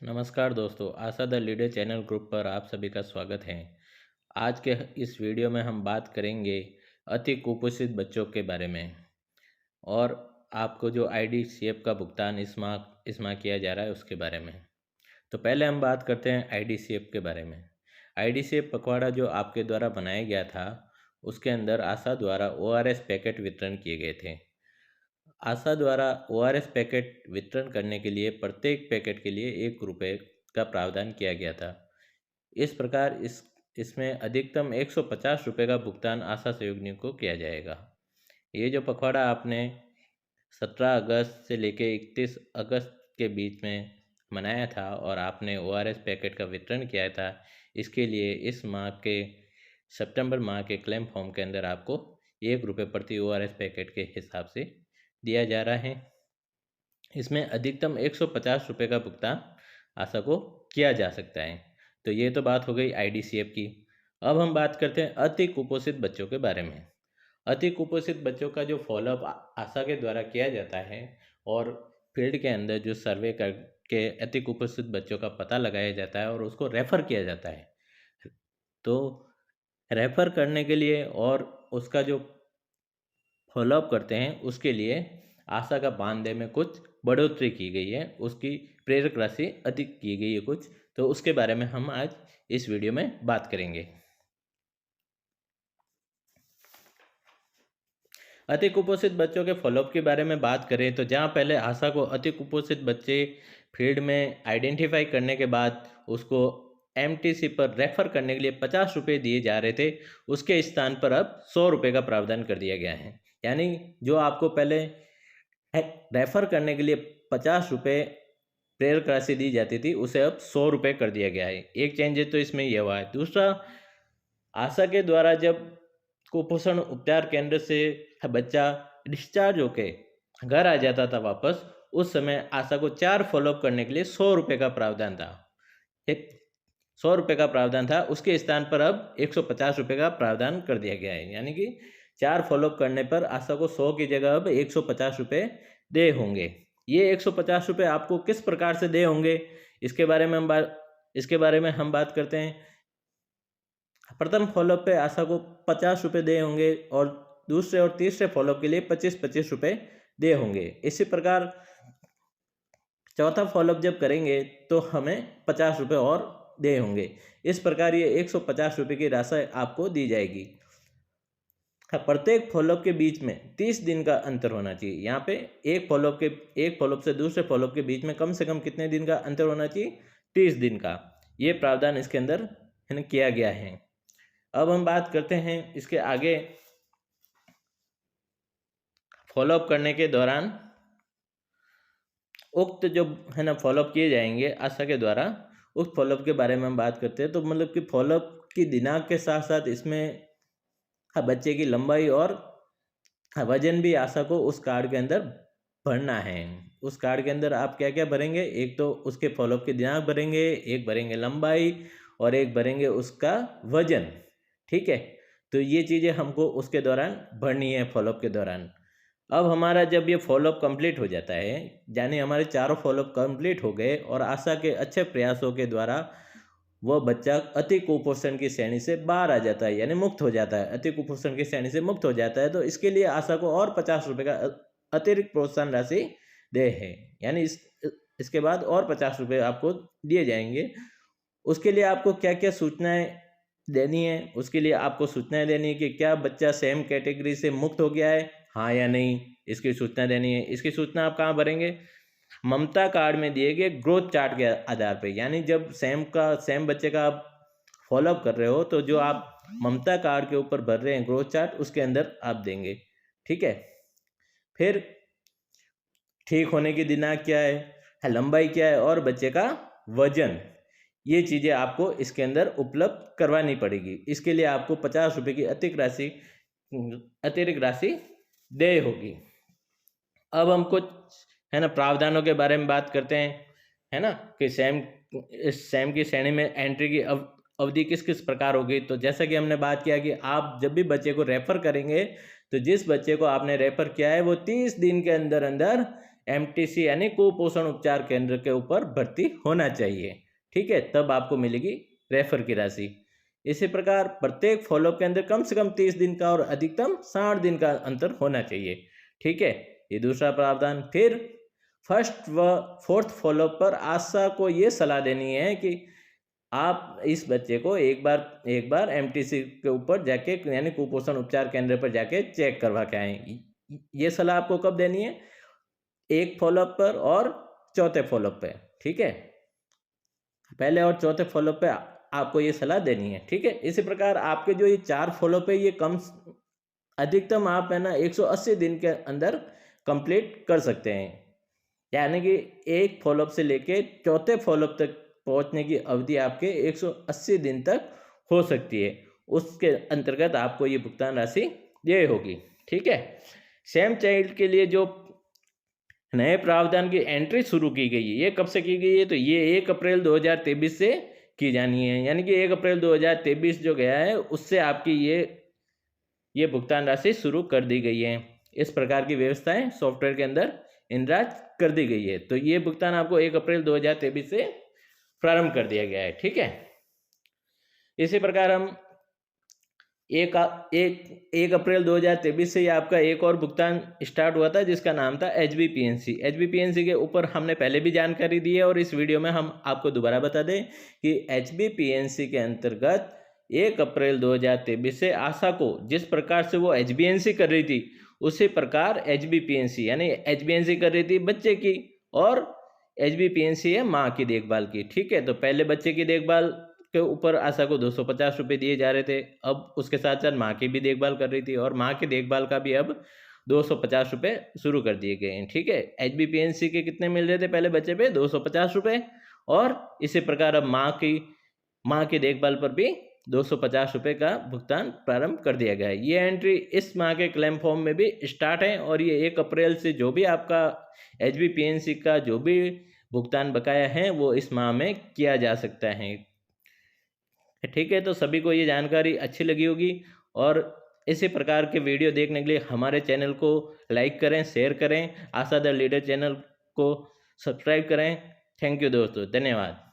नमस्कार दोस्तों, आशा the leader channel group पर आप सभी का स्वागत है। आज के इस वीडियो में हम बात करेंगे अति कुपोषित बच्चों के बारे में और आपको जो आईडीसीएफ का भुगतान इस माह किया जा रहा है उसके बारे में। तो पहले हम बात करते हैं आईडीसीएफ के बारे में। आईडीसीएफ पखवाड़ा जो आपके द्वारा बनाया गया था, उसके अंदर आशा द्वारा ओआरएस पैकेट वितरण किए गए थे। आशा द्वारा ओआरएस पैकेट वितरण करने के लिए प्रत्येक पैकेट के लिए 1 रुपये का प्रावधान किया गया था। इस प्रकार इसमें अधिकतम 150 रुपये का भुगतान आशा सहयोगिनियों को किया जाएगा। ये जो पखवाड़ा आपने 17 अगस्त से लेकर 31 अगस्त के बीच में मनाया था और आपने ओआरएस पैकेट का वितरण किया था, इसके लिए इस माह के सितंबर माह के क्लेम फॉर्म के अंदर आपको 1 रुपये प्रति ओआरएस पैकेट के हिसाब से दिया जा रहा है। इसमें अधिकतम 150 रुपये का भुगतान आशा को किया जा सकता है। तो ये तो बात हो गई आईडीसीएफ की। अब हम बात करते हैं अति कुपोषित बच्चों के बारे में। अति कुपोषित बच्चों का जो फॉलोअप आशा के द्वारा किया जाता है और फील्ड के अंदर जो सर्वे करके अति कुपोषित बच्चों का पता लगाया जाता है और उसको रेफ़र किया जाता है। तो रेफ़र करने के लिए और उसका जो फॉलोअप करते हैं उसके लिए आशा का मानदेय में कुछ बढ़ोतरी की गई है, उसकी प्रेरक राशि अधिक की गई है कुछ। तो उसके बारे में हम आज इस वीडियो में बात करेंगे। अति कुपोषित बच्चों के फॉलोअप के बारे में बात करें तो जहां पहले आशा को अति कुपोषित बच्चे फील्ड में आइडेंटिफाई करने के बाद उसको एमटीसी पर रेफर करने के लिए 50 रुपये दिए जा रहे थे, उसके स्थान पर अब 100 रुपये का प्रावधान कर दिया गया है। यानी जो आपको पहले रेफर करने के लिए 50 रुपये प्रेरक राशि दी जाती थी, उसे अब 100 रुपये कर दिया गया है। एक चेंजेस तो इसमें यह हुआ है। दूसरा, आशा के द्वारा जब कुपोषण उपचार केंद्र से बच्चा डिस्चार्ज होके घर आ जाता था वापस, उस समय आशा को 4 फॉलोअप करने के लिए 100 रुपये का प्रावधान था। एक 100 रुपये का प्रावधान था, उसके स्थान पर अब 150 रुपये का प्रावधान कर दिया गया है। यानी कि 4 फॉलोअप करने पर आशा को 100 की जगह अब 150 रुपये दे होंगे। ये 150 रुपये आपको किस प्रकार से दे होंगे, इसके बारे में हम बात करते हैं। प्रथम फॉलोअप पे आशा को 50 रुपये दे होंगे और दूसरे और तीसरे फॉलोअप के लिए 25-25 रुपये दे होंगे। इसी प्रकार चौथा फॉलोअप जब करेंगे तो हमें 50 रुपये और दे होंगे। इस प्रकार ये 150 रुपये की राशि आपको दी जाएगी। प्रत्येक फॉलोअप के बीच में 30 दिन का अंतर होना चाहिए। यहाँ पे एक फॉलोअप से दूसरे फॉलोअप के बीच में कम से कम कितने दिन का अंतर होना चाहिए? 30 दिन का। ये प्रावधान इसके अंदर है ना किया गया है। अब हम बात करते हैं इसके आगे। फॉलोअप करने के दौरान उक्त जो है ना फॉलोअप किए जाएंगे आशा के द्वारा, उक्त फॉलोअप के बारे में हम बात करते हैं। तो मतलब कि फॉलोअप की दिनांक के साथ साथ इसमें बच्चे की लंबाई और वजन भी आशा को उस कार्ड के अंदर भरना है। उस कार्ड के अंदर आप क्या क्या भरेंगे? एक तो उसके फॉलोअप की दिनांक भरेंगे, एक भरेंगे लंबाई और एक भरेंगे उसका वजन। ठीक है, तो ये चीज़ें हमको उसके दौरान भरनी है फॉलोअप के दौरान। अब हमारा जब ये फॉलोअप कंप्लीट हो जाता है, यानी हमारे चारों फॉलोअप कंप्लीट हो गए और आशा के अच्छे प्रयासों के द्वारा वह बच्चा अति कुपोषण की श्रेणी से बाहर आ जाता है, यानी मुक्त हो जाता है, अति कुपोषण की श्रेणी से मुक्त हो जाता है, तो इसके लिए आशा को और 50 रुपये का अतिरिक्त प्रोत्साहन राशि दे है। यानी इसके बाद और 50 रुपये आपको दिए जाएंगे। उसके लिए आपको क्या क्या सूचनाएं देनी है? उसके लिए आपको सूचनाएं देनी है कि क्या बच्चा सेम कैटेगरी से मुक्त हो गया है, हाँ या नहीं, इसकी सूचना देनी है। इसकी सूचना आप कहाँ भरेंगे? ममता कार्ड में दिए गए ग्रोथ चार्ट के आधार पे। यानी जब सेम बच्चे का आप फॉलोअप कर रहे हो तो जो आप ममता कार्ड के ऊपर भर रहे हैं ग्रोथ चार्ट, उसके अंदर आप देंगे। ठीक है, फिर ठीक होने की दिनांक क्या है, लंबाई क्या है और बच्चे का वजन, ये चीज़ें आपको इसके अंदर उपलब्ध करवानी पड़ेगी। इसके लिए आपको 50 रुपये की अतिरिक्त राशि दे होगी। अब हम कुछ है ना प्रावधानों के बारे में बात करते हैं, है ना, कि सेम की श्रेणी में एंट्री की अवधि किस किस प्रकार होगी। तो जैसा कि हमने बात किया कि आप जब भी बच्चे को रेफ़र करेंगे तो जिस बच्चे को आपने रेफ़र किया है वो 30 दिन के अंदर अंदर एमटीसी यानी कुपोषण उपचार केंद्र के ऊपर भर्ती होना चाहिए। ठीक है, तब आपको मिलेगी रेफर की राशि। इसी प्रकार प्रत्येक फॉलोअप के अंदर कम से कम 30 दिन का और अधिकतम 60 दिन का अंतर होना चाहिए। ठीक है, ये दूसरा प्रावधान। फिर फर्स्ट व फोर्थ फॉलोअप पर आशा को ये सलाह देनी है कि आप इस बच्चे को एक बार एमटीसी के ऊपर जाके यानी कुपोषण उपचार केंद्र पर जाके चेक करवा के आए। ये सलाह आपको कब देनी है? एक फॉलोअप पर और चौथे फॉलोअप पे। ठीक है, पहले और चौथे फॉलोअप पे आपको ये सलाह देनी है। ठीक है, इसी प्रकार आपके जो ये 4 फॉलोअप है ये अधिकतम आप है ना 180 दिन के अंदर कंप्लीट कर सकते हैं। यानी कि एक फॉलोअप से लेके चौथे फॉलोअप तक पहुंचने की अवधि आपके 180 दिन तक हो सकती है। उसके अंतर्गत आपको ये भुगतान राशि ये होगी। ठीक है, सेम चाइल्ड के लिए जो नए प्रावधान की एंट्री शुरू की गई है, ये कब से की गई है? तो ये 1 अप्रैल 2023 से की जानी है। यानी कि 1 अप्रैल 2023 जो गया है उससे आपकी ये भुगतान राशि शुरू कर दी गई है। इस प्रकार की व्यवस्थाएं सॉफ्टवेयर के अंदर इंद्राज कर दी गई है। तो ये भुगतान आपको 1 अप्रैल 2023 से प्रारंभ कर दिया गया है। ठीक है, इसी प्रकार हम 1 अप्रैल 2023 से आपका एक और भुगतान स्टार्ट हुआ था जिसका नाम था HBPNC। HBPNC के ऊपर हमने पहले भी जानकारी दी है और इस वीडियो में हम आपको दोबारा बता दें कि HBPNC के अंतर्गत 1 अप्रैल 2023 से आशा को जिस प्रकार से वो HBNC कर रही थी उसी प्रकार HBPNC यानी HBNC कर रही थी बच्चे की और HBPNC है माँ की देखभाल की। ठीक है, तो पहले बच्चे की देखभाल के ऊपर आशा को 250 रुपये दिए जा रहे थे, अब उसके साथ साथ माँ की भी देखभाल कर रही थी और माँ की देखभाल का भी अब 250 रुपये शुरू कर दिए गए हैं। ठीक है, HBPNC के कितने मिल रहे थे पहले बच्चे पे? 250 रुपये, और इसी प्रकार अब माँ की देखभाल पर भी 250 रुपये का भुगतान प्रारंभ कर दिया गया है। ये एंट्री इस माह के क्लेम फॉर्म में भी स्टार्ट है और ये 1 अप्रैल से जो भी आपका HBPNC का जो भी भुगतान बकाया है वो इस माह में किया जा सकता है। ठीक है, तो सभी को ये जानकारी अच्छी लगी होगी और इसी प्रकार के वीडियो देखने के लिए हमारे चैनल को लाइक करें, शेयर करें, आशा द लीडर चैनल को सब्सक्राइब करें। थैंक यू दोस्तों, धन्यवाद।